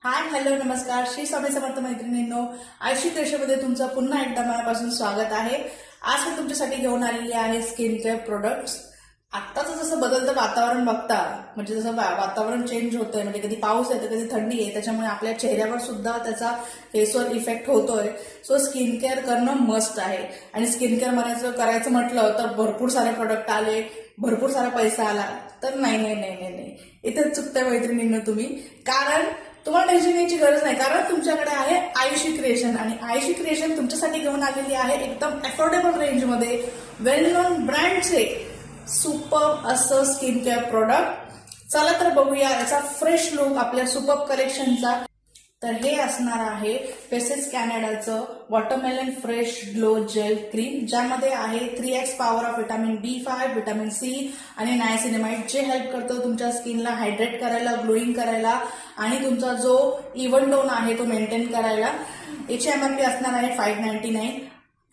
Hi hello नमस्कार. श्री स्वामी समर्थ मैत्रिणींनो, आयुषी क्रिएशनमध्ये तुमचं पुन्हा एकदा मनापासून स्वागत आहे. आज मी तुमच्यासाठी घेऊन आलेली आहे स्किन केअर प्रोडक्ट्स. आत्ताचं जसं बदलतं वातावरण बघता, म्हणजे जसं वातावरण चेंज होतंय, म्हणजे कधी पाऊस येतो कधी थंडी आहे, त्याच्यामुळे आपल्या चेहऱ्यावर सुद्धा त्याचा फेसवर इफेक्ट होतोय. सो स्किन केअर करणं मस्ट आहे. आणि स्किन केअर करायचं म्हटलं तर भरपूर सारे प्रोडक्ट आले, भरपूर सारा पैसा आला तर नाही नाही नाही नाही नाही इथेच चुकत्या मैत्रिणींना तुम्ही. कारण तुम्हाला टेन्शन घ्यायची गरज नाही, कारण तुमच्याकडे आहे आयुषी क्रिएशन. आणि आयुषी क्रिएशन तुमच्यासाठी घेऊन आलेली आहे एकदम अफोर्डेबल रेंजमध्ये वेल नोन ब्रँडचे सुपर असं स्किन केअर प्रोडक्ट. चला तर बघूया याचा फ्रेश लुक आपल्या सुपर कलेक्शनचा. तर हे असणार आहे फेसेस कॅनडाचं watermelon fresh glow gel cream, ज्यामध्ये आहे 3x power of vitamin B5, vitamin C आणि नायसिनेमाइड, जे हेल्प करतो तुमच्या स्किनला हायड्रेट करायला, ग्लोईंग करायला आणि तुमचा जो इव्हन टोन आहे तो मेंटेन करायला. याची MRP असणार आहे 599.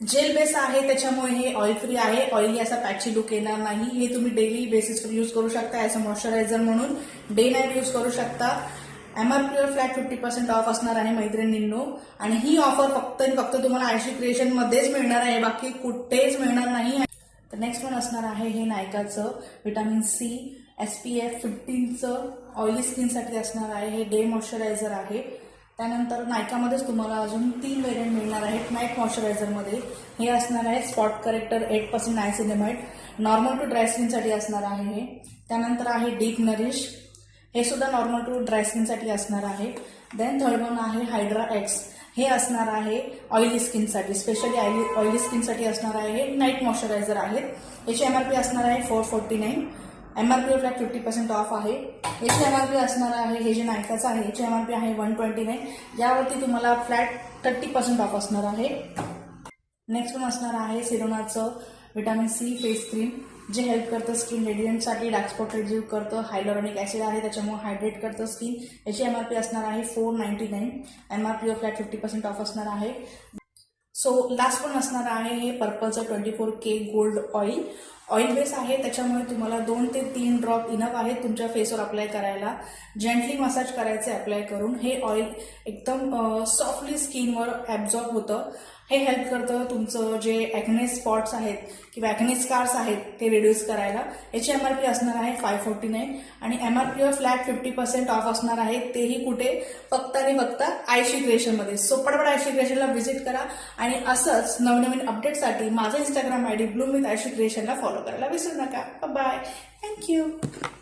जेल बेस आहे, त्याच्यामुळे हे ऑइल फ्री आहे. ऑइली असा पॅची लुक येणार नाही. हे तुम्ही डेली बेसिसवर यूज करू शकता ऍज अ मॉइश्चरायझर म्हणून. डे नाईट यूज करू शकता. MRP वर फ्लॅट 50% ऑफ असणार आहे मैत्रिणींनो. आणि ही ऑफर फक्त आणि फक्त तुम्हाला आयुषी क्रिएशन मध्येच मिळणार आहे, बाकी कुठेच मिळणार नाही. तर नेक्स्ट वन असणार आहे हे नायकाचं विटामिन C SPF 15चं ऑइली स्किनसाठी असणार आहे. हे डे मॉइश्चरायझर आहे. त्यानंतर नायकामध्येच तुम्हाला अजून 3 व्हेरियंट मिळणार आहेत नाईट मॉइश्चरायझरमध्ये. हे असणार आहे spot corrector 8% niacinamide, normal to dry स्किनसाठी असणार आहे हे. त्यानंतर आहे डीप नरिश, हे सुद्धा नॉर्मल टू ड्राय स्किनसाठी असणार आहे. देन थर्ड वन आहे हायड्रा एक्स, हे असणार आहे ऑइली स्किनसाठी, स्पेशली ऑइली स्किनसाठी असणार आहे. हे नाईट मॉइश्चरायझर आहे. याची MRP असणार आहे 449. MRP वर फ्लॅट 50% ऑफ आहे. याची MRP असणार आहे, हे जे नायकाचं आहे याची MRP आहे 129, यावरती तुम्हाला फ्लॅट 30% ऑफ असणार आहे. नेक्स्ट वन असणार आहे सिरोनाचं विटामिन C फेस क्रीम, जे हेल्प करतं स्किन रेडियंटसाठी, डार्क स्पॉट रिड्यूस करतं. हायलोरॉनिक ऍसिड आहे, त्याच्यामुळे हायड्रेट करतं स्किन. याची MRP असणार आहे 499. MRP वर फ्लॅट 50% ऑफ असणार आहे. सो लास्ट पण असणार आहे हे पर्पलचं 24K gold oil. Oil base आहे, त्याच्यामुळे तुम्हाला 2 ते 3 ड्रॉप इनफ आहे तुमच्या फेसवर अप्लाय करायला. जेंटली मसाज करायचे अप्लाय करून. हे ऑइल एकदम सॉफ्टली स्किनवर ॲब्झॉर्ब होतं. हे हेल्प करतं तुमचं जे ॲक्ने स्पॉट्स आहेत किंवा ॲक्ने स्कार्स आहेत ते रिड्यूस करायला. याची MRP असणार आहे 549. आणि MRP वर फ्लॅट 50% ऑफ असणार आहे. तेही कुठे, फक्त आणि फक्त आयुषी क्रिएशनमध्ये. सो पटपट आयुषी क्रिएशनला व्हिजिट करा आणि असंच नवनवीन अपडेटसाठी माझं Instagram ID bloom with Ayushi क्रिएशनला फॉलो करायला विसरू नका. Bye, thank you.